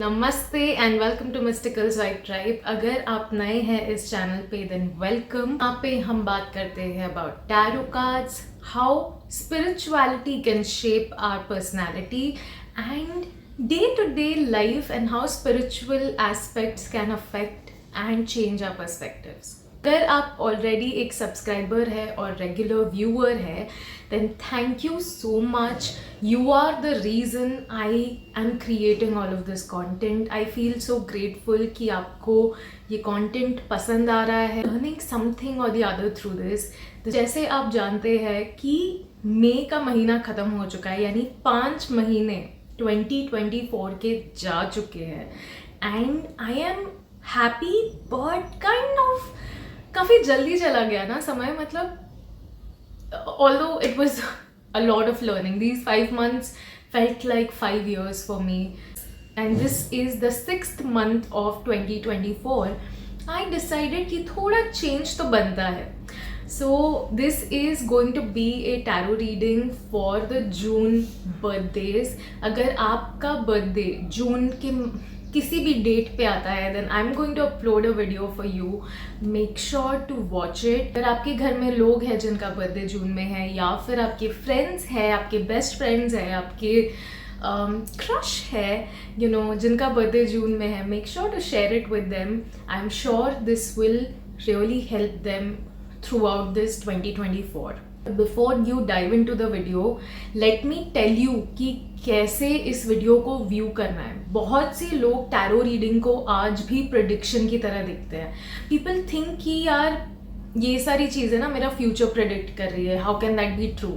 नमस्ते and welcome to mystical vibe tribe. अगर आप नए हैं इस चैनल पे देन वेलकम। यहाँ पे हम बात करते हैं about tarot cards, how spirituality can shape our personality and day to day life and how spiritual aspects can affect and change our perspectives. अगर आप ऑलरेडी एक सब्सक्राइबर है और रेगुलर व्यूअर है then thank you so much. You are the reason I am creating all of this content. I feel so grateful कि आपको ये content पसंद आ रहा है. Learning something or the other through this. तो जैसे आप जानते हैं कि मई का महीना ख़त्म हो चुका है, यानी 5 महीने 2024 के जा चुके हैं. And I am happy but kind of काफ़ी जल्दी चला गया ना समय. मतलब although it was a lot of learning. These 5 months felt like 5 years for me. And this is the 6th month of 2024. I decided कि थोड़ा change तो बनता है. So this is going to be a tarot reading for the June birthdays. अगर आपका birthday जून के किसी भी डेट पे आता है then I am going to upload a video for you. Make sure to watch it. अगर आपके घर में लोग हैं जिनका बर्थडे जून में है, या फिर आपके फ्रेंड्स हैं, आपके बेस्ट फ्रेंड्स हैं, आपके क्रश है जिनका बर्थडे जून में है, make sure to share it with them. I am sure this will really help them throughout this 2024. Before you dive into the video, let me tell you कि कैसे इस video को view करना है. बहुत से लोग टैरो रीडिंग को आज भी प्रेडिक्शन की तरह देखते हैं. पीपल थिंक कि यार ये सारी चीज़ें ना मेरा फ्यूचर प्रेडिक्ट कर रही है. How can that be true?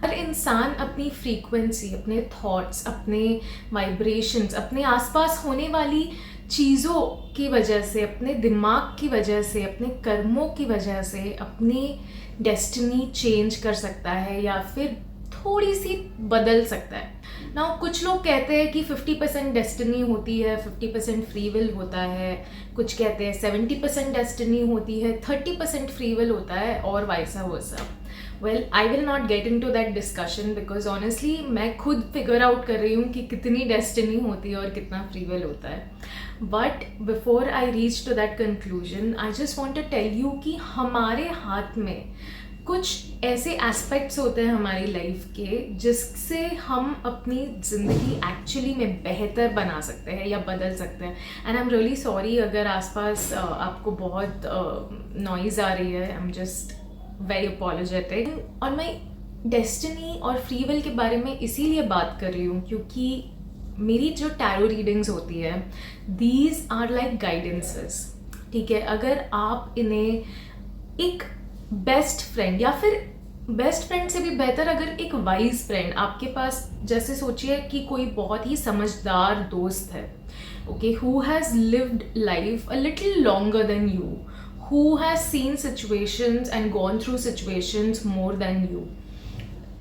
हर इंसान अपनी फ्रीक्वेंसी, अपने थॉट्स, अपने वाइब्रेशंस, अपने आसपास होने वाली चीज़ों की वजह से, अपने दिमाग की वजह से, अपने कर्मों की वजह से अपनी डेस्टिनी चेंज कर सकता है या फिर थोड़ी सी बदल सकता है. नाउ कुछ लोग कहते हैं कि 50% डेस्टिनी होती है, 50% फ्री विल होता है. कुछ कहते हैं 70% डेस्टिनी होती है, 30% फ्री विल होता है, और vice versa. Well, I will not get in to that discussion because honestly मैं खुद फिगर आउट कर रही हूँ कि कितनी डेस्टिनी होती है और कितना फ्री विल होता है. But before I reach to that conclusion I just want to tell you कि हमारे हाथ में कुछ ऐसे एस्पेक्ट्स होते हैं हमारी लाइफ के जिससे हम अपनी ज़िंदगी एक्चुअली में बेहतर बना सकते हैं या बदल सकते हैं. And I am really sorry अगर आसपास आपको बहुत नॉइज़ आ रही है. आई एम जस्ट वेरी अपॉलोजेटिक. और मैं डेस्टिनी और फ्री विल के बारे में इसीलिए बात कर रही हूँ क्योंकि मेरी जो टैरो रीडिंग्स होती है दीज आर लाइक गाइडेंसेस. ठीक है, अगर आप इन्हें एक बेस्ट फ्रेंड या फिर बेस्ट फ्रेंड से भी बेहतर अगर एक वाइज फ्रेंड आपके पास, जैसे सोचिए कि कोई बहुत ही समझदार दोस्त है, okay, who has lived life a little longer than you, who has seen situations and gone through situations more than you.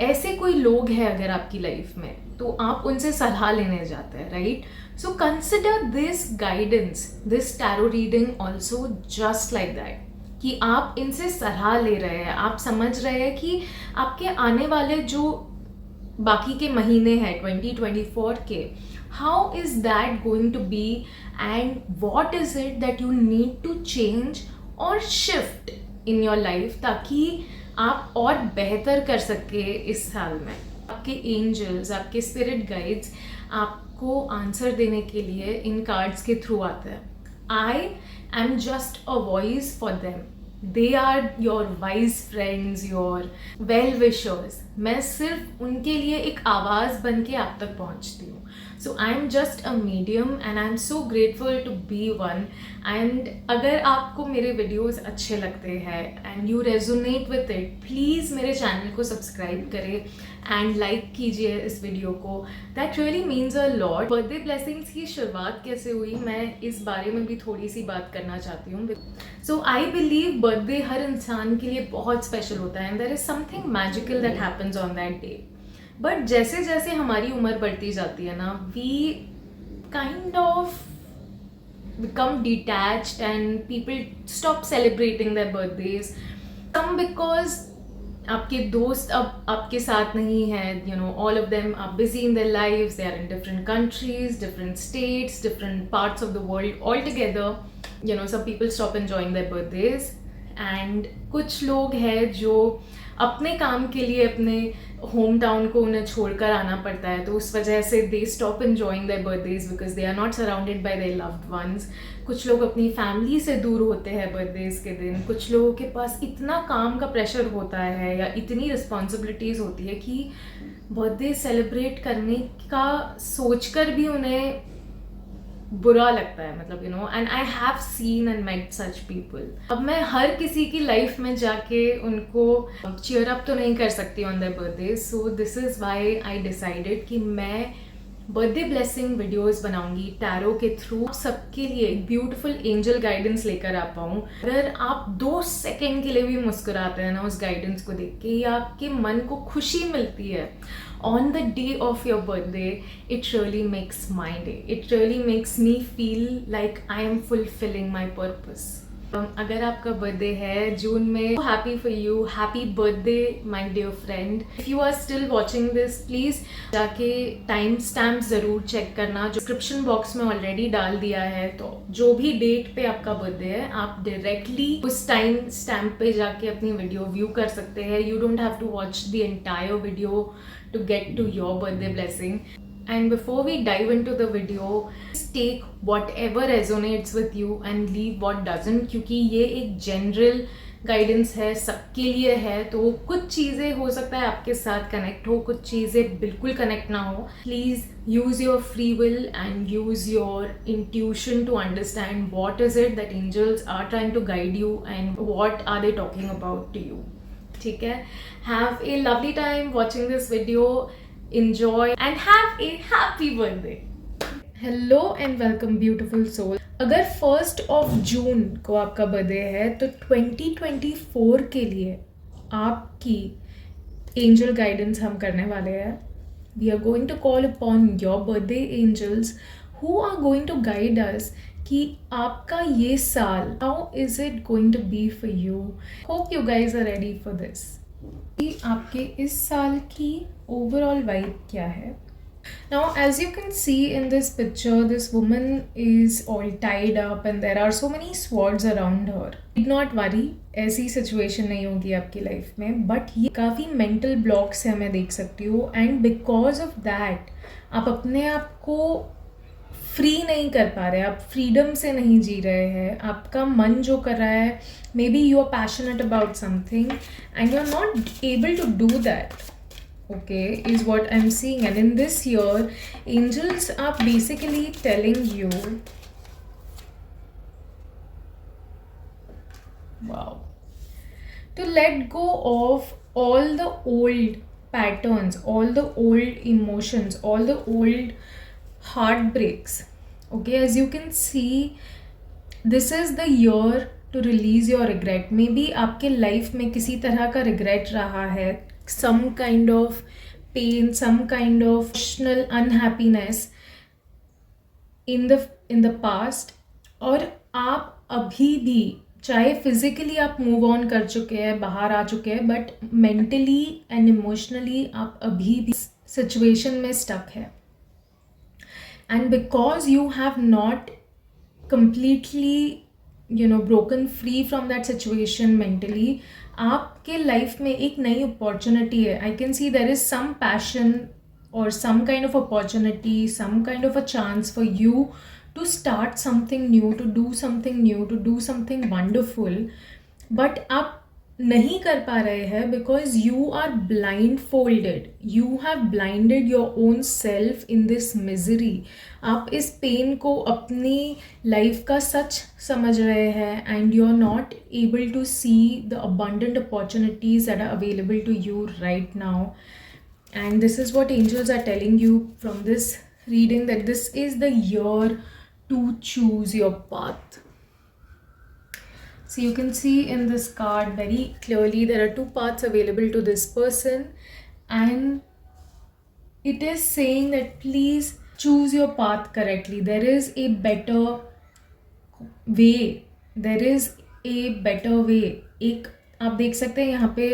ऐसे कोई लोग हैं अगर आपकी लाइफ में तो आप उनसे सलाह लेने जाते हैं, right? So consider this guidance, this tarot reading also just like that कि आप इनसे सलाह ले रहे हैं. आप समझ रहे हैं कि आपके आने वाले जो बाकी के महीने हैं 2024 के, how is that going to be and what is it that you need to change और शिफ्ट इन योर लाइफ ताकि आप और बेहतर कर सके इस साल में. आपके एंजल्स, आपके स्पिरिट गाइड्स आपको आंसर देने के लिए इन कार्ड्स के थ्रू आते हैं. I am just a voice for them. They are your wise friends, your well wishers. मैं सिर्फ उनके लिए एक आवाज़ बन के आप तक पहुंचती हूँ. So I'm just a medium and I'm so grateful to be one. And अगर आपको मेरे videos अच्छे लगते हैं and you resonate with it, please मेरे channel को subscribe करें and like कीजिए इस video को. That really means a lot. Birthday blessings की शुरुआत कैसे हुई, मैं इस बारे में भी थोड़ी सी बात करना चाहती हूँ. So I believe birthday हर इंसान के लिए बहुत special होता है and there is something magical that happens on that day. But जैसे जैसे हमारी उम्र बढ़ती जाती है ना, we kind of become detached and people stop celebrating their birthdays. Some because आपके दोस्त अब आपके साथ नहीं हैं, all of them are busy in their lives, they are in different countries, different states, different parts of the world altogether. Some people stop enjoying their birthdays, and कुछ लोग हैं जो अपने काम के लिए अपने होम टाउन को उन्हें छोड़कर आना पड़ता है, तो उस वजह से they stop enjoying their birthdays because they are not surrounded by their loved ones. कुछ लोग अपनी फैमिली से दूर होते हैं बर्थडेज के दिन. कुछ लोगों के पास इतना काम का प्रेशर होता है या इतनी रिस्पॉन्सिबिलिटीज़ होती है कि बर्थडे सेलिब्रेट करने का सोचकर भी उन्हें बुरा लगता है, मतलब and I have seen and met such people. अब मैं हर किसी की लाइफ में जाके उनको चीयर अप तो नहीं कर सकती on their birthday, so this is why I decided कि मैं बर्थडे ब्लेसिंग वीडियोस बनाऊंगी टैरो के थ्रू, सबके लिए एक ब्यूटीफुल एंजल गाइडेंस लेकर आ पाऊँ. अगर आप 2 सेकेंड के लिए भी मुस्कुराते हैं ना उस गाइडेंस को देख के, या आपके मन को खुशी मिलती है on the day of your birthday, it really makes my day. It really makes me feel like I am fulfilling my purpose. अगर आपका बर्थडे है जून में, happy for you, happy birthday my dear friend. If you are still watching this, please जाके time stamp ज़रूर check करना, जो description box में already डाल दिया है. तो जो भी डेट पे आपका बर्थडे है, आप डायरेक्टली उस टाइम स्टैम्प पे जाके अपनी वीडियो व्यू कर सकते हैं. You don't have to watch the entire video to get to your birthday blessing. And before we dive into the video, take whatever resonates with you and leave what doesn't, क्योंकि ये एक general guidance है, सबके लिए है. तो कुछ चीज़ें हो सकता है आपके साथ कनेक्ट हो, कुछ चीज़ें बिल्कुल कनेक्ट ना हो. Please use your free will and use your intuition to understand what is it that angels are trying to guide you and what are they talking about to you. ठीक है, have a lovely time watching this video, enjoy and have a happy birthday. Hello and welcome beautiful soul. अगर 1st of June को आपका birthday है तो 2024 के लिए आपकी एंजल गाइडेंस हम करने वाले हैं. We are going to call upon your birthday angels who are going to guide us कि आपका ये साल how is it going to be for you. Hope you guys are ready for this. आपके इस साल की ओवरऑल वाइब क्या है. Now, as you can see in this picture, this woman is all tied up and there are so many swords around her. Did not worry, ऐसी situation नहीं होगी आपकी लाइफ में, बट ये काफ़ी मेंटल ब्लॉक्स है, मैं देख सकती हूँ. एंड बिकॉज ऑफ दैट आप अपने आप को फ्री नहीं कर पा रहे, आप फ्रीडम से नहीं जी रहे हैं. आपका मन जो कर रहा है, maybe you are passionate about something and you are not able to do that. Okay, is what I'm seeing. And in this year, angels are basically telling you, wow, to let go of all the old patterns, all the old emotions, all the old heartbreaks. Okay, as you can see, this is the year to release your regret. Maybe आपके life में किसी तरह का regret रहा है, some kind of pain, some kind of emotional unhappiness in the past. और आप अभी भी, चाहे फिजिकली आप मूव ऑन कर चुके हैं, बाहर आ चुके हैं, बट मेंटली एंड इमोशनली आप अभी भी सिचुएशन में स्टक है. And because you have not completely broken free from that situation mentally, आपके लाइफ में एक नई अपॉर्चुनिटी है. I can see there is some passion और some kind of opportunity, some kind of a chance for you to start something new, to do something new, to do something wonderful. But आप नहीं कर पा रहे हैं because you are blindfolded. You have blinded your own self in this misery. आप इस pen को अपनी लाइफ का सच समझ रहे हैं and you are not able to see the abundant opportunities that are available to you right now. And this is what angels are telling you from this reading, that this is the year to choose your path. So you can see in this card very clearly there are 2 paths available to this person, and it is saying that please choose your path correctly. There is a better way. There is a better way. एक आप देख सकते हैं यहाँ पे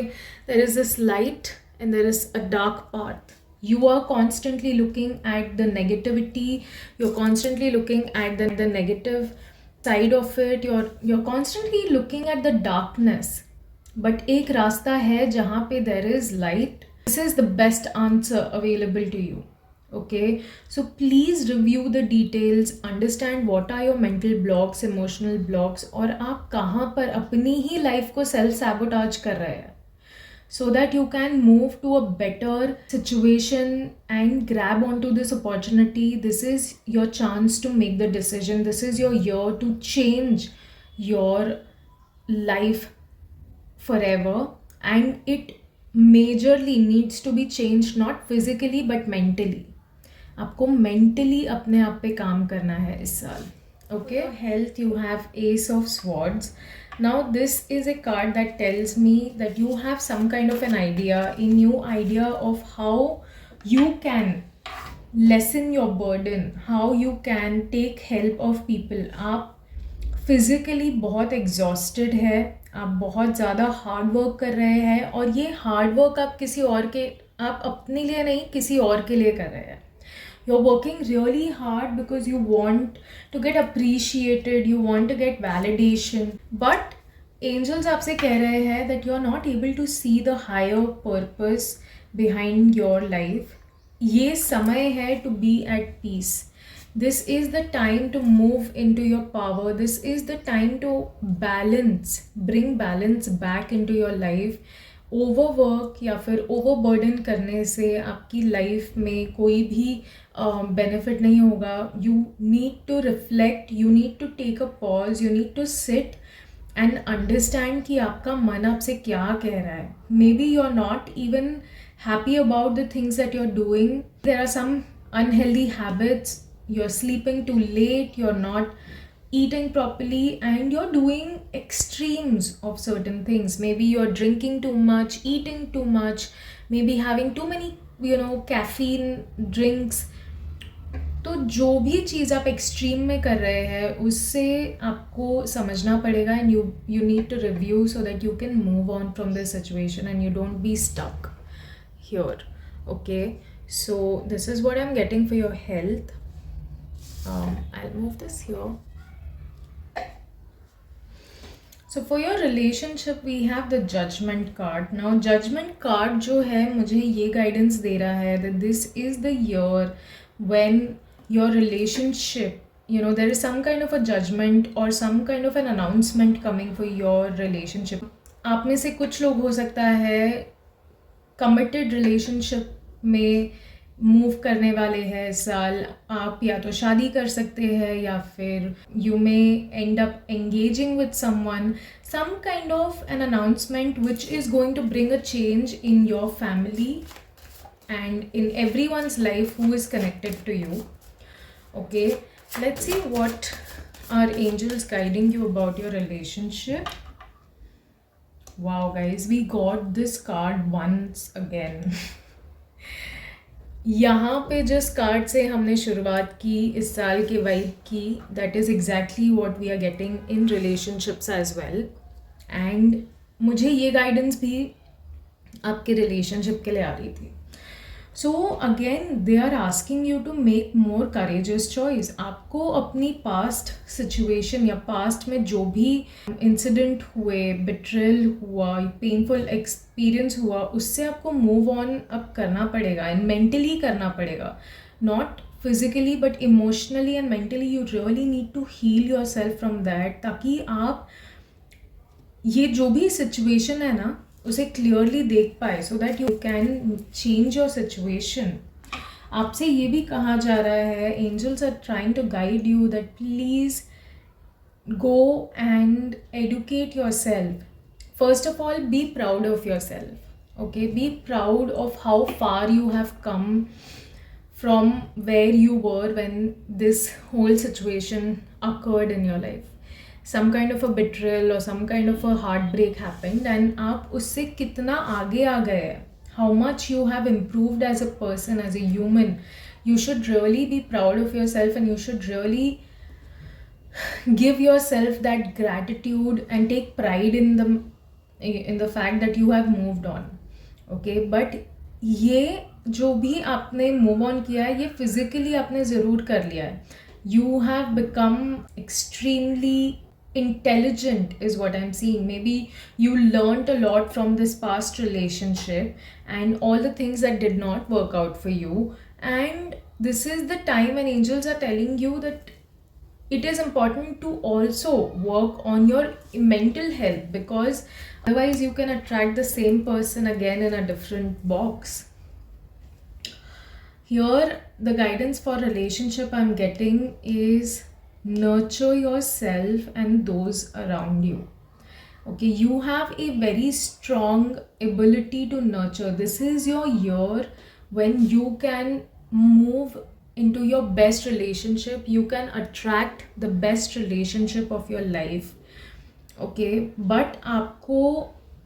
there is this light and there is a dark path. You are constantly looking at the negativity, you're constantly looking at the negative side of it, you're constantly looking at the darkness. But एक रास्ता है जहाँ पे there is light. This is the best answer available to you. Okay, so please review the details, understand what are your mental blocks, emotional blocks, और आप कहाँ पर अपनी ही लाइफ को सेल्फ सैबोटाज कर रहे हैं, so that you can move to a better situation and grab onto this opportunity. This is your chance to make the decision. This is your year to change your life forever, and it majorly needs to be changed, not physically but mentally. आपको mentally अपने आप पे काम करना है इस साल. Okay, health, you have ace of swords. Now this is a card that tells me that you have some kind of an idea, a new idea of how you can lessen your burden, how you can take help of people. आप physically बहुत exhausted है, आप बहुत ज़्यादा hard work कर रहे हैं, और ये हार्ड वर्क आप किसी और के, आप अपने लिए नहीं किसी और के लिए कर रहे हैं. You're working really hard because you want to get appreciated, you want to get validation. But angels आपसे कह रहे हैं that you're not able to see the higher purpose behind your life. ये समय है to be at peace. This is the time to move into your power. This is the time to balance, bring balance back into your life. Overwork या फिर overburden करने से आपकी life में कोई भी बेनिफिट नहीं होगा. You need to reflect, you need to take a pause, you need to sit and understand कि आपका मन आपसे क्या कह रहा है. Maybe you are not even happy about the things that you are doing. There are some unhealthy habits, you are sleeping too late, you're not eating properly, and you're doing extremes of certain things. Maybe you're drinking too much, eating too much, maybe having too many caffeine drinks. तो जो भी चीज़ आप extreme में कर रहे हैं उससे आपको समझना पड़ेगा, and you need to review so that you can move on from this situation and you don't be stuck here. Okay, so this is what I am getting for your health. I'll move this here. So for your relationship we have the judgment card. Now judgment card जो है मुझे ये guidance दे रहा है that this is the year when your relationship, there is some kind of a judgment or some kind of an announcement coming for your relationship. आप में से कुछ लोग हो सकता है committed relationship में मूव करने वाले हैं इस साल. आप या तो शादी कर सकते हैं या फिर you may end up engaging with someone, some kind of an announcement which is going to bring a change in your family and in everyone's life who is connected to you. Okay, let's see what are angels guiding you about your relationship. Wow guys, we got this card once again. यहाँ पे जिस card से हमने शुरुआत की इस साल के वाइब की, that is exactly what we are getting in relationships as well. And मुझे ये गाइडेंस भी आपके रिलेशनशिप के लिए आ रही थी. So again they are asking you to make more courageous choice. आपको अपनी पास्ट सिचुएशन या पास्ट में जो भी इंसिडेंट हुए, बिट्रेल हुआ, पेनफुल एक्सपीरियंस हुआ, उससे आपको मूव ऑन अब करना पड़ेगा एंड मेंटली करना पड़ेगा. Not physically but emotionally and mentally you really need to heal yourself from that, ताकि आप ये जो भी सिचुएशन है ना उसे क्लियरली देख पाए, so that you can change your situation. आपसे ये भी कहा जा रहा है, angels are trying to guide you that please go and educate yourself. First of all be proud of yourself. okay, be proud of how far you have come from where you were when this whole situation occurred in your life. Some kind of a betrayal or some kind of a heartbreak happened and आप उससे कितना आगे आ गए, how much you have improved as a person, as a human. You should really be proud of yourself and you should really give yourself that gratitude and take pride in the in the fact that you have moved on. Okay, but ये जो भी आपने move on किया है, ये physically आपने ज़रूर कर लिया है. You have become extremely intelligent is what I'm seeing. Maybe you learned a lot from this past relationship and all the things that did not work out for you, and this is the time when angels are telling you that it is important to also work on your mental health, because otherwise you can attract the same person again in a different box. Here, the guidance for relationship I'm getting is nurture yourself and those around you. Okay, you have a very strong ability to nurture. This is your year when you can move into your best relationship. You can attract the best relationship of your life. Okay, but आपको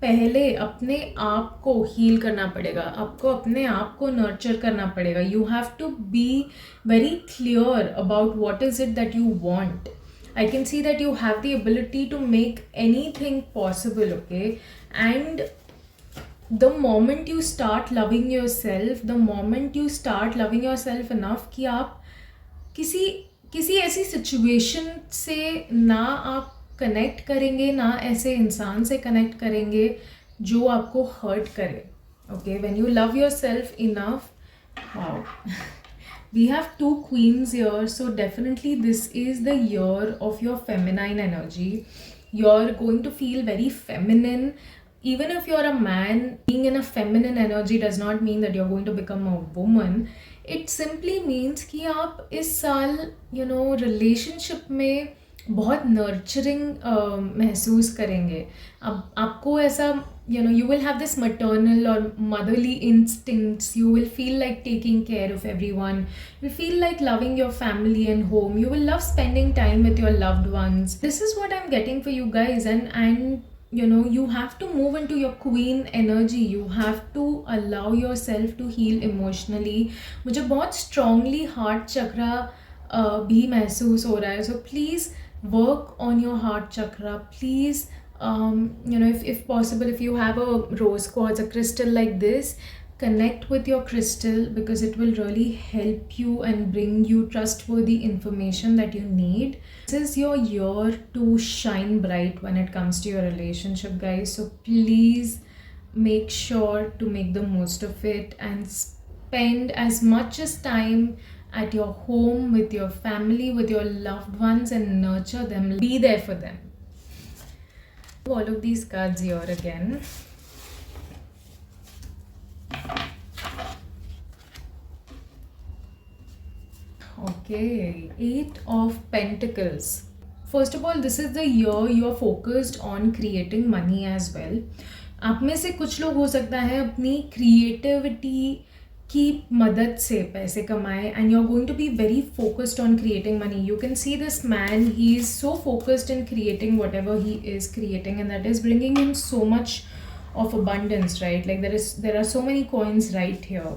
पहले अपने आप को heal करना पड़ेगा, आपको अपने आप को नर्चर करना पड़ेगा. You have to be very clear about what is it that you want. I can see that you have the ability to make anything possible, okay? And the moment you start loving yourself, the moment you start loving yourself enough कि आप किसी ऐसी situation से ना आप connect करेंगे, ना ऐसे इंसान से कनेक्ट करेंगे जो आपको हर्ट करे. Okay, when you love yourself enough. Wow, we have two queens here, so definitely this is the year of your feminine energy. You're going to feel very feminine. Even if you're a man, being in a feminine energy does not mean that you're going to become a woman. It simply means कि आप इस साल relationship में बहुत nurturing महसूस करेंगे. अब आपको ऐसा you will have this maternal or motherly instincts. You will feel like taking care of everyone. You feel like loving your family and home. You will love spending time with your loved ones. This is what I'm getting for you guys, and you have to move into your queen energy. You have to allow yourself to heal emotionally. मुझे बहुत strongly heart chakra भी महसूस हो रहा है. So please work on your heart chakra. Please, if possible, if you have a rose quartz, a crystal like this, connect with your crystal, because it will really help you and bring you trustworthy information that you need. This is your year to shine bright when it comes to your relationship, guys. So please make sure to make the most of it and spend as much as time at your home with your family, with your loved ones, and nurture them. Be there for them. All of these cards here again. Okay, 8 of Pentacles. First of all, this is the year you are focused on creating money as well. आप में से कुछ लोग हो सकता है अपनी creativity की मदद से पैसे कमाए, and you're going to be very focused on creating money. You can see this man, he is so focused in creating whatever he is creating, and that is bringing him so much of abundance, right? Like there are so many coins right here.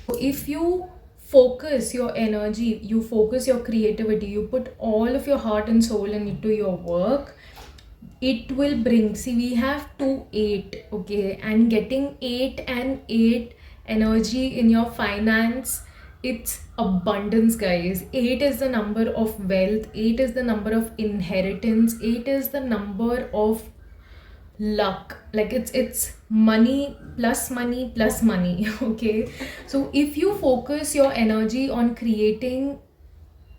So if you focus your energy, you focus your creativity, you put all of your heart and soul into your work, it will bring. See, we have 2 8, okay, and getting 8 and 8 energy in your finance, it's abundance, guys. 8 is the number of wealth, 8 is the number of inheritance, 8 is the number of luck. Like it's money plus money plus money. Okay, so if you focus your energy on creating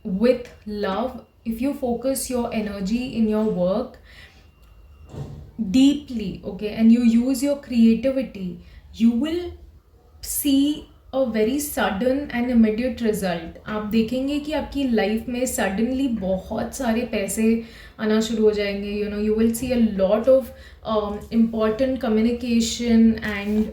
with love, if you focus your energy in your work deeply, okay, and you use your creativity, you will see a very sudden and immediate result. आप देखेंगे कि आपकी life में suddenly बहुत सारे पैसे आना शुरू हो जाएंगे. You will see a lot of important communication and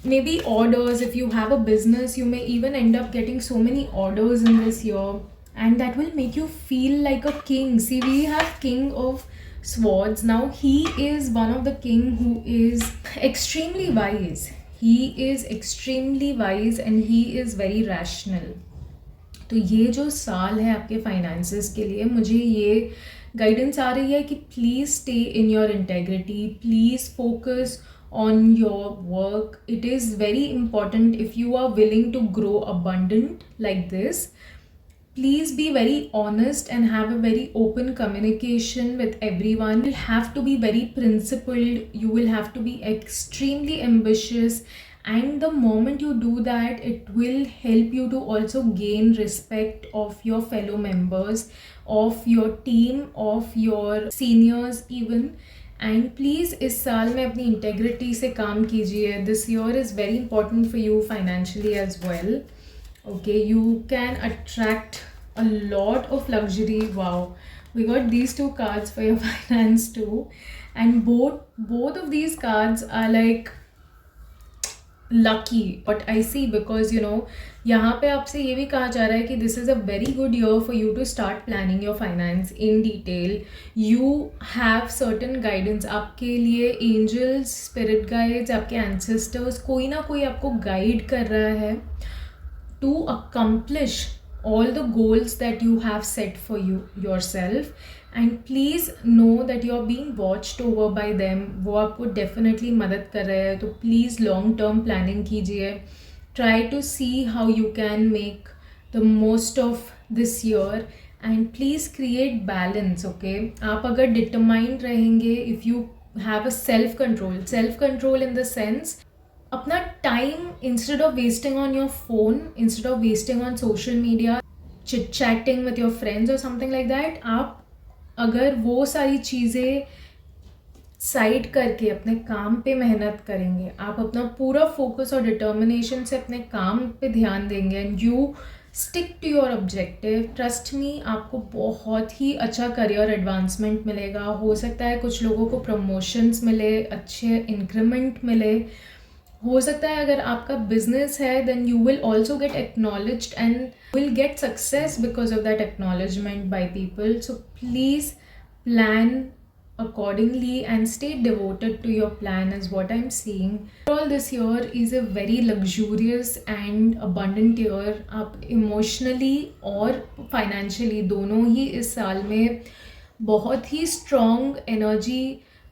maybe orders. If you have a business, you may even end up getting so many orders in this year, and that will make you feel like a king. See, we have King of Swords. Now he is one of the king who is extremely wise. He is extremely wise and he is very rational. तो ये जो साल है आपके finances के लिए, मुझे ये गाइडेंस आ रही है कि please stay in your integrity, please focus on your work. It is very important if you are willing to grow abundant like this. Please be very honest and have a very open communication with everyone. You will have to be very principled. You will have to be extremely ambitious. And the moment you do that, it will help you to also gain respect of your fellow members, of your team, of your seniors even. एंड प्लीज़ इस साल में अपनी integrity से काम कीजिए. This year is very important for you financially as well. Okay, you can attract a lot of luxury. Wow, we got these two cards for your finance too, and both of these cards are like lucky, but I see, because यहाँ पे आपसे ये भी कहा जा रहा है कि this is a very good year for you to start planning your finance in detail. You have certain guidance. आपके लिए एंजल्स, स्पिरिट गाइड्स, आपके एंसेस्टर्स, कोई ना कोई आपको गाइड कर रहा है to accomplish all the goals that you have set for yourself. And please know that you are being watched over by them. वो आपको definitely मदद कर रहे हैं. तो please long term planning कीजिए. Try to see how you can make the most of this year, and please create balance. Okay, आप अगर determined रहेंगे, if you have a self control in the sense, अपना time instead of wasting on your phone, instead of wasting on social media, chit chatting with your friends और something like that, आप अगर वो सारी चीज़ें side करके अपने काम पे मेहनत करेंगे, आप अपना पूरा फोकस और डिटर्मिनेशन से अपने काम पे ध्यान देंगे, and you stick to your objective, trust me, आपको बहुत ही अच्छा करियर एडवांसमेंट मिलेगा. हो सकता है कुछ लोगों को प्रमोशंस मिले, अच्छे इंक्रीमेंट मिले. हो सकता है अगर आपका बिजनेस है, then you will also get acknowledged and will get success because of that acknowledgement by people. So please plan accordingly and stay devoted to your plan is what I'm seeing. All this year is a very luxurious and abundant year. आप emotionally और financially दोनों ही इस साल में बहुत ही strong energy,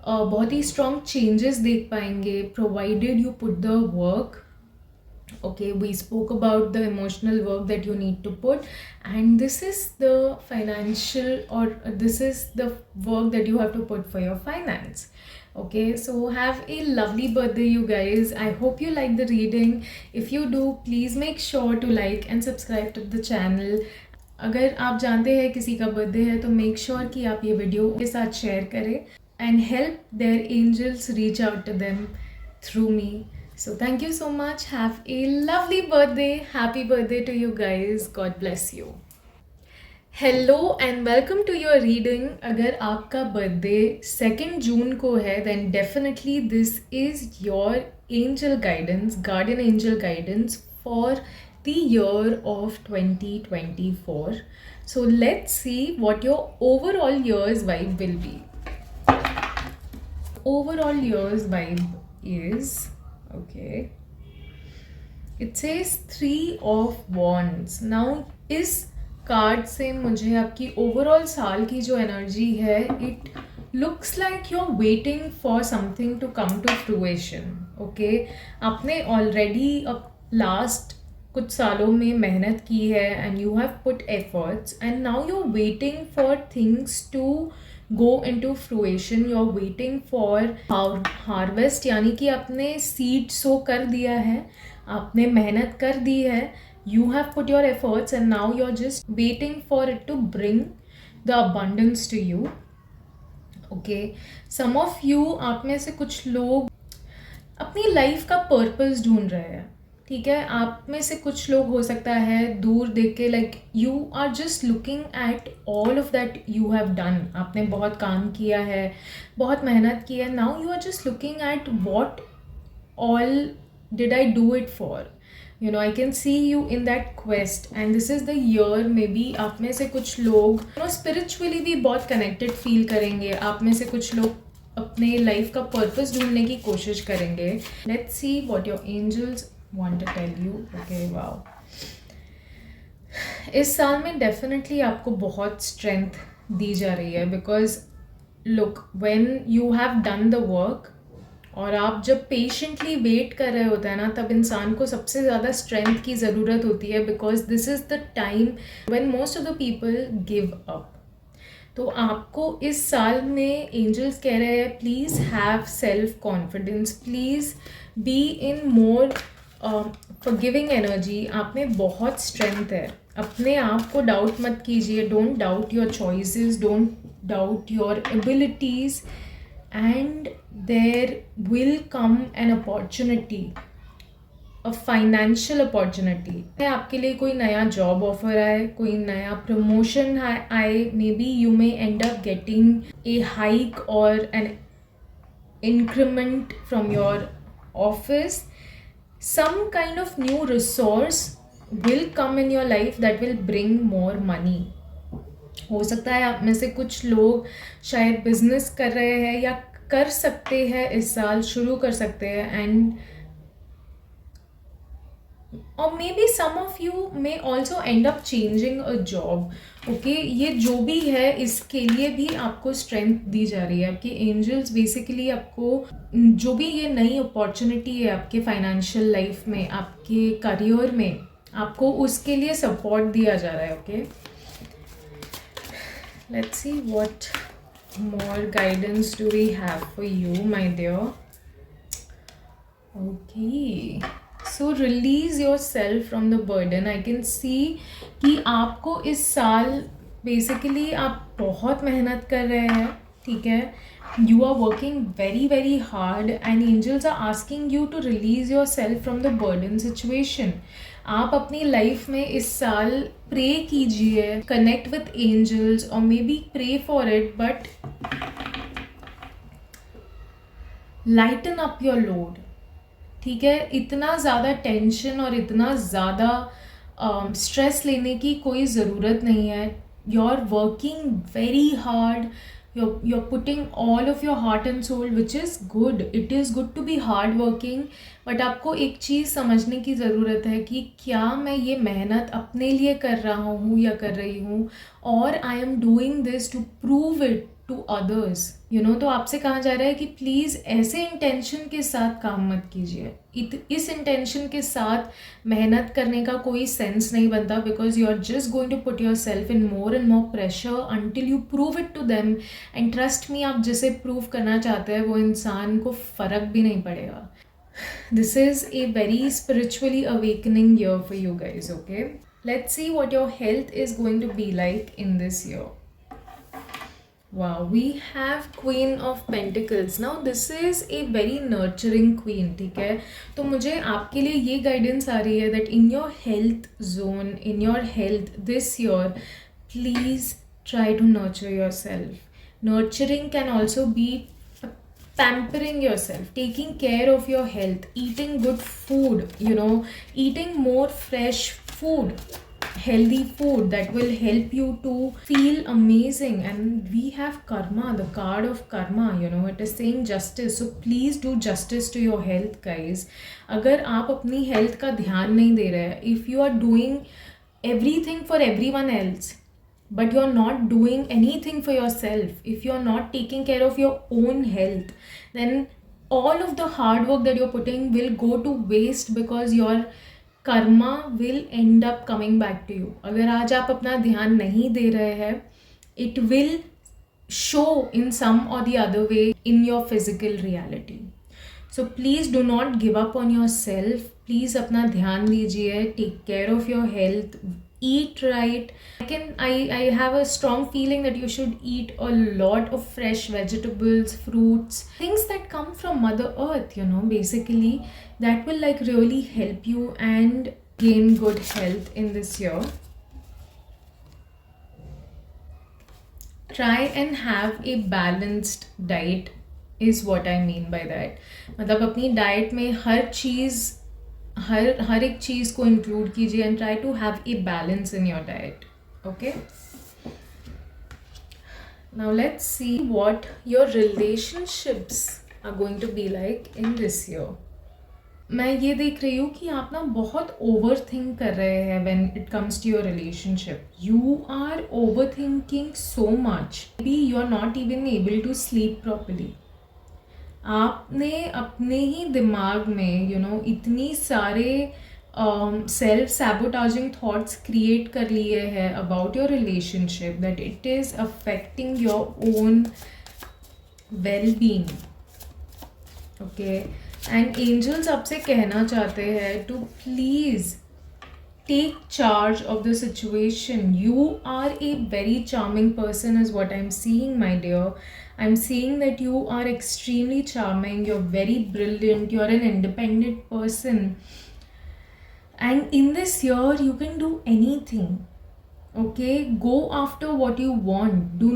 बहुत ही strong changes देख पाएंगे, provided you put the work. Okay, we spoke about the emotional work that you need to put, and this is the financial, or this is the work that you have to put for your finance. Okay, so have a lovely birthday you guys. I hope you like the reading. If you do, please make sure to like and subscribe to the channel. अगर आप जानते हैं किसी का birthday है तो make sure कि आप ये वीडियो के साथ शेयर करें and help their angels reach out to them through me. So thank you so much. Have a lovely birthday. Happy birthday to you guys. God bless you. Hello and welcome to your reading. अगर आपका birthday 2 जून को है, then definitely this is your angel guidance, guardian angel guidance for the year of 2024. So let's see what your overall year's vibe will be. Overall year's vibe is, okay, it says 3 of Wands. Now इस card से मुझे आपकी overall साल की जो energy है, it looks like you are waiting for something to come to fruition. Okay, आपने already last कुछ सालों में मेहनत की है and you have put efforts, and now you are waiting for things to go into fruition. you're waiting for harvest, यानी कि आपने seed sow कर दिया है, आपने मेहनत कर दी है, you have put your efforts, and now you're just waiting for it to bring the abundance to you. Okay, some of you, आप में से कुछ लोग अपनी लाइफ का पर्पस ढूंढ रहे हैं. ठीक है, आप में से कुछ लोग हो सकता है दूर देख के like you are just looking at all of that you have done. आपने बहुत काम किया है, बहुत मेहनत की है. Now you are just looking at what all did I do it for. You know, I can see you in that quest, and this is the year. Maybe आप में से कुछ लोग स्पिरिचुअली भी बहुत कनेक्टेड फील करेंगे. आप में से कुछ लोग अपने लाइफ का पर्पस ढूंढने की कोशिश करेंगे. Let's see what your angels want to tell you. Okay, wow. इस साल में डेफिनेटली आपको बहुत स्ट्रेंथ दी जा रही है, because look, when you have done the work और आप जब पेशेंटली वेट कर रहे होते हैं ना, तब इंसान को सबसे ज़्यादा स्ट्रेंथ की ज़रूरत होती है, because this is the time when most of the people give up. तो आपको इस साल में एंजल्स कह रहे हैं, please have self confidence, please be in more forgiving energy. आप में बहुत स्ट्रेंथ है. अपने आप को डाउट मत कीजिए. Don't doubt your choices, don't doubt your abilities, and there will come an opportunity, a financial opportunity है. आपके लिए कोई नया जॉब ऑफर आए, कोई नया प्रमोशन आए, may be you may end up getting a hike और N increment from your office. Some kind of new resource will come in your life that will bring more money. हो सकता है आप में से कुछ लोग शायद बिजनेस कर रहे हैं या कर सकते हैं, इस साल शुरू कर सकते हैं, and or maybe some of you may also end up changing a job. Okay, ये जो भी है इसके लिए भी आपको स्ट्रेंथ दी जा रही है. आपके एंजल्स बेसिकली आपको जो भी ये नई अपॉर्चुनिटी है आपके फाइनेंशियल लाइफ में, आपके करियर में, आपको उसके लिए सपोर्ट दिया जा रहा है. Okay, let's see what more guidance do we have for you my dear. Okay, so release yourself from the burden. I can see कि आपको इस साल बेसिकली आप बहुत मेहनत कर रहे हैं, ठीक है. You are working very very hard and angels are asking you to release yourself from the burden situation. आप अपनी लाइफ में इस साल प्रे कीजिए, कनेक्ट विथ एंजल्स, और maybe pray for it, but lighten up your load. ठीक है, इतना ज़्यादा टेंशन और इतना ज़्यादा स्ट्रेस लेने की कोई ज़रूरत नहीं है. You are working very hard, you're putting all of your heart and soul, which is good. It is good to be hard working, but आपको एक चीज़ समझने की ज़रूरत है कि क्या मैं ये मेहनत अपने लिए कर रहा हूँ या कर रही हूँ, और I am doing this to prove it to others, you know. तो आपसे कहा जा रहा है कि प्लीज़ ऐसे इंटेंशन के साथ काम मत कीजिए. इस इंटेंशन के साथ मेहनत करने का कोई सेंस नहीं बनता, because you are just going to put yourself in more and more pressure until you prove it to them. And trust me, आप जिसे प्रूव करना चाहते हैं वो इंसान को फ़र्क भी नहीं पड़ेगा. This is a very spiritually awakening year for you guys. Okay, let's see what your health is going to be like in this year. Wow, we have Queen of Pentacles. Now this is a very nurturing queen, ठीक है. तो मुझे आपके लिए ये guidance आ रही है that in your health zone, in your health this year, please try to nurture yourself. Nurturing can also be pampering yourself, taking care of your health, eating good food, you know, eating more fresh food, healthy food that will help you to feel amazing. And we have karma, the card of karma, you know, it is saying justice. So please do justice to your health, guys. अगर आप अपनी health का ध्यान नहीं दे रहे हैं, if you are doing everything for everyone else but you are not doing anything for yourself, if you are not taking care of your own health, then all of the hard work that you're putting will go to waste, because your karma will end up coming back to you. अगर आज आप अपना ध्यान नहीं दे रहे हैं, it will show in some or the other way in your physical reality. So please do not give up on yourself. Please अपना ध्यान दीजिए, take care of your health, eat right. I have a strong feeling that you should eat a lot of fresh vegetables, fruits, things that come from Mother Earth, you know, basically that will like really help you and gain good health in this year. Try and have a balanced diet is what I mean by that. मतलब अपनी diet में हर एक चीज़ को include कीजिए, and try to have a balance in your diet. Okay, now let's see what your relationships are going to be like in this year. मैं ये देख रही हूँ कि आप ना बहुत ओवर थिंक कर रहे हैं when it comes to your relationship. You are overthinking so much, be you are not even able to sleep properly. आपने अपने ही दिमाग में इतनी सारे सेल्फ सैबोटाजिंग थॉट्स क्रिएट कर लिए हैं about your relationship that it is affecting your own well-being. Okay, and angels आपसे कहना चाहते हैं to please take charge of the situation. You are a very charming person is what I'm seeing, my dear. I'm seeing that you are extremely charming, you're very brilliant, you're an independent person, and in this year you can do anything. Okay, go after what you want. Do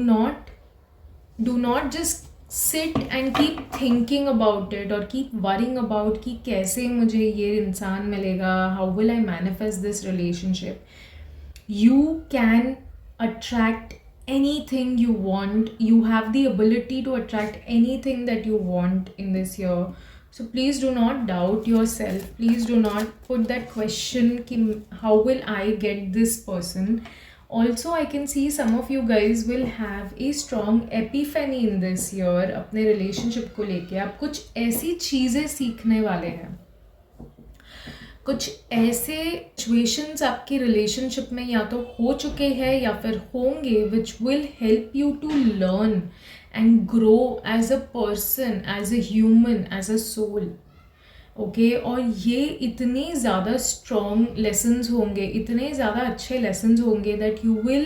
not just sit and keep thinking about it or keep worrying about कि कैसे मुझे ये इंसान मिलेगा, how will I manifest this relationship. You can attract anything you want. You have the ability to attract anything that you want in this year. So please do not doubt yourself. Please do not put that question कि how will I get this person. Also, I can see some of you guys will have a strong epiphany in this year अपने relationship को लेके. आप कुछ ऐसी चीज़ें सीखने वाले हैं, कुछ ऐसे situations आपकी relationship में या तो हो चुके हैं या फिर होंगे which will help you to learn and grow as a person, as a human, as a soul. Okay, और ये इतने ज़्यादा स्ट्रॉन्ग लेसन्स होंगे, इतने ज़्यादा अच्छे लेसन्स होंगे that you will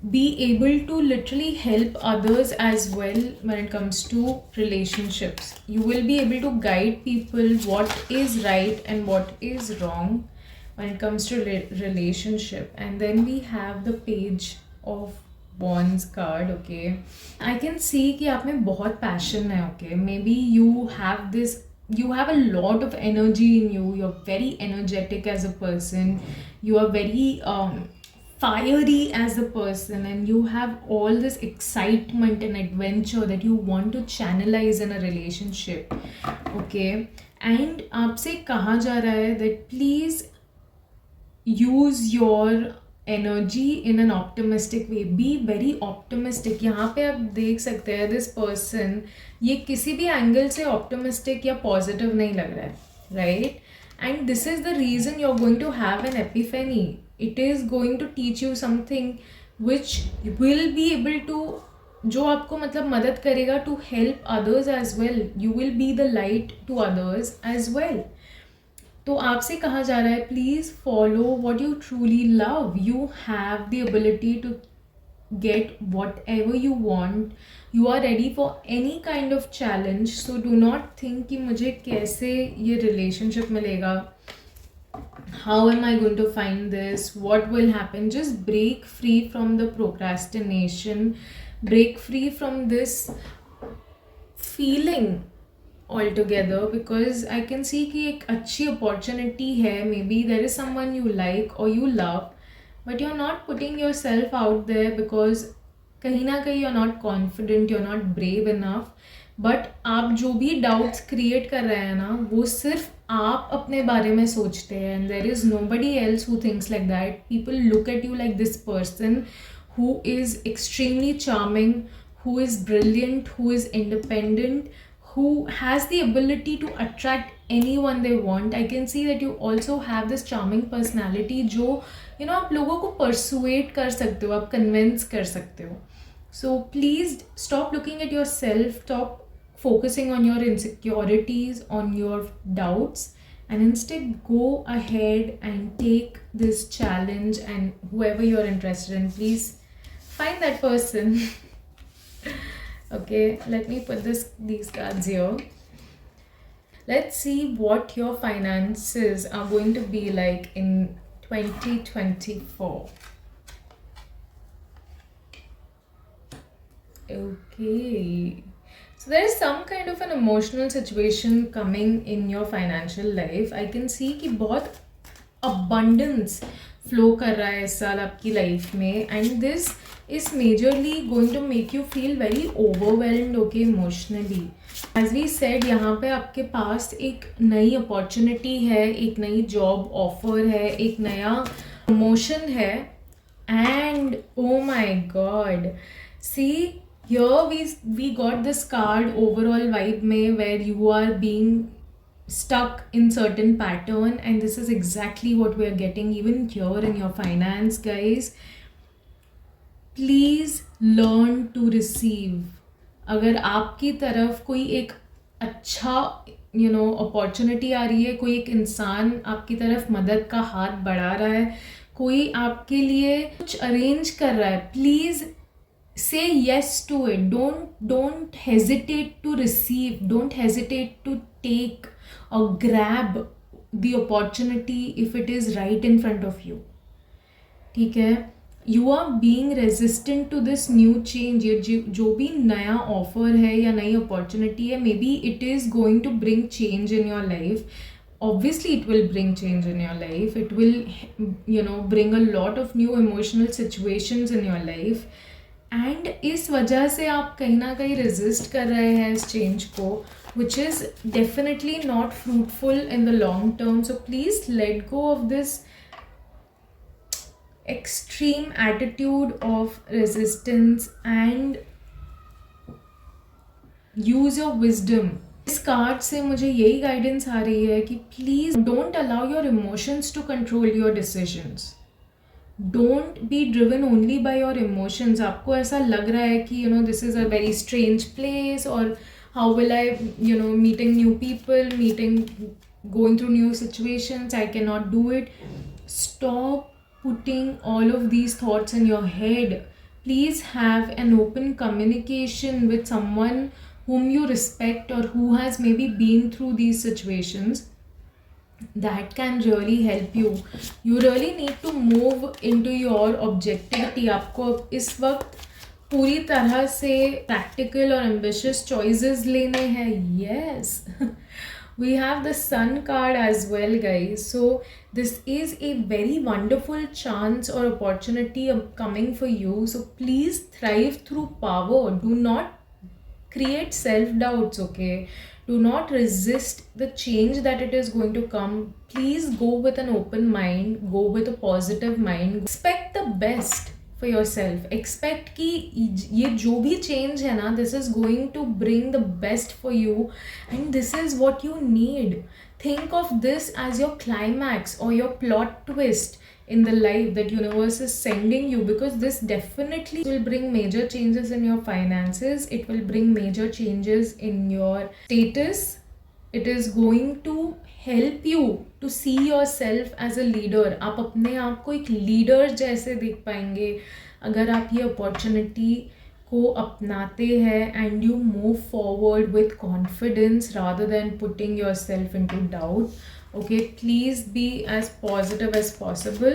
be able to literally help others as well when it comes to relationships. You will be able to guide people what is right and what is wrong when it comes to relationship. And then we have the page of Wands card. Okay, I can see कि आप में बहुत passion है. Okay, maybe you have a lot of energy in you. You're very energetic as a person. You are very fiery as a person, and you have all this excitement and adventure that you want to channelize in a relationship. Okay, and आपसे कहा जा रहा है that please use your energy in an optimistic way. Be very optimistic. यहाँ पे आप देख सकते हैं this person ये किसी भी एंगल से optimistic या positive नहीं लग रहा है, right? And this is the reason you're going to have an epiphany. It is going to teach you something which will be able to, जो आपको मतलब मदद करेगा to help others as well. You will be the light to others as well. तो आपसे कहा जा रहा है please follow what you truly love. You have the ability to get whatever you want. You are ready for any kind of challenge. So do not think कि मुझे कैसे ये रिलेशनशिप मिलेगा, how am I going to find this, what will happen. Just break free from the procrastination, break free from this feeling altogether, because I can see कि एक अच्छी opportunity है. Maybe there is someone you like or you love, but you're not putting yourself out there because कहीं ना कहीं you're not confident, you're not brave enough. But आप जो भी doubts create कर रहे हैं ना, वो सिर्फ आप अपने बारे में सोचते हैं, and there is nobody else who thinks like that. People look at you like this person who is extremely charming, who is brilliant, who is independent, who has the ability to attract anyone they want. I can see that you also have this charming personality जो आप लोगों को persuade कर सकते हो, आप convince कर सकते हो. So please stop looking at yourself, stop focusing on your insecurities, on your doubts, and instead go ahead and take this challenge. And whoever you're interested in, please find that person. Okay, let me put these cards here. Let's see what your finances are going to be like in 2024. Okay, so there is some kind of an emotional situation coming in your financial life. I can see कि बहुत abundance flow कर रहा है इस साल आपकी life में, and this is majorly going to make you feel very overwhelmed, okay, emotionally. As we said, यहाँ पे आपके पास एक नई अपॉर्चुनिटी है, एक नई जॉब ऑफर है, एक नया प्रमोशन है, and oh my god, see here we got this card overall vibe में where you are being stuck in certain pattern, and this is exactly what we are getting even here in your finance, guys. Please learn to receive. अगर आपकी तरफ कोई एक अच्छा opportunity आ रही है, कोई एक इंसान आपकी तरफ मदद का हाथ बढ़ा रहा है, कोई आपके लिए कुछ अरेंज कर रहा है, please say yes to it. Don't hesitate to receive, don't hesitate to take or grab the opportunity if it is right in front of you. ठीक है, you are being resistant to this new change. ये जो भी नया offer है या नई opportunity है, maybe it is going to bring change in your life. Obviously it will bring change in your life. It will bring a lot of new emotional situations in your life. And इस वजह से आप कहीं ना कहीं resist कर रहे हैं इस change को, which is definitely not fruitful in the long term. So please let go of this extreme attitude of resistance and use your wisdom. इस कार्ड से मुझे यही गाइडेंस आ रही है कि please don't allow your emotions to control your decisions. Don't be driven only by your emotions. आपको ऐसा लग रहा है कि this is a very strange place, और how will I meeting new people, going through new situations, I cannot do it. Stop putting all of these thoughts in your head. Please have an open communication with someone whom you respect or who has maybe been through these situations. That can really help you. You really need to move into your objectivity. आपको इस वक्त पूरी तरह से practical और ambitious choices लेने हैं. Yes. We have the Sun card as well, guys. So this is a very wonderful chance or opportunity coming for you. So please thrive through power. Do not create self-doubts, okay? Do not resist the change that it is going to come. Please go with an open mind. Go with a positive mind. Expect the best for yourself. Expect कि ये जो भी change है ना, this is going to bring the best for you, and this is what you need. Think of this as your climax or your plot twist in the life that universe is sending you, because this definitely will bring major changes in your finances. It will bring major changes in your status. It is going to help you to see yourself as a leader. आप अपने आप को एक leader जैसे देख पाएंगे अगर आप ये अपॉर्चुनिटी को अपनाते हैं, and you move forward with confidence rather than putting yourself into doubt. Okay, please be as positive as possible.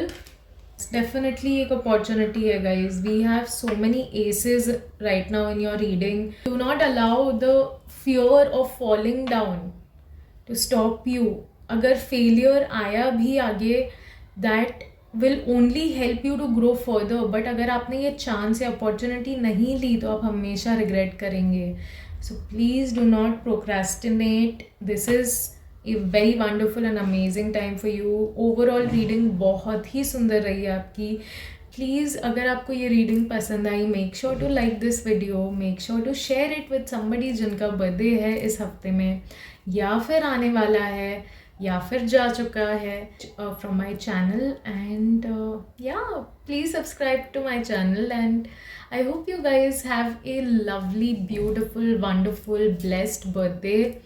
It's definitely एक opportunity है, guys. We have so many aces right now in your reading. Do not allow the fear of falling down to stop you. अगर failure आया भी आगे, that will only help you to grow further. But अगर आपने ये chance या opportunity नहीं ली, तो आप हमेशा regret करेंगे. So please do not procrastinate. This is a very wonderful and amazing time for you. Overall reading बहुत ही सुंदर रही है आपकी. प्लीज़ अगर आपको ये रीडिंग पसंद आई, make sure to like this video, make sure to share it with somebody जिनका बर्थडे है इस हफ्ते में, या फिर आने वाला है, या फिर जा चुका है, फ्रॉम माई चैनल. एंड या please subscribe to my channel, and I hope you guys have a lovely, beautiful, wonderful, blessed birthday.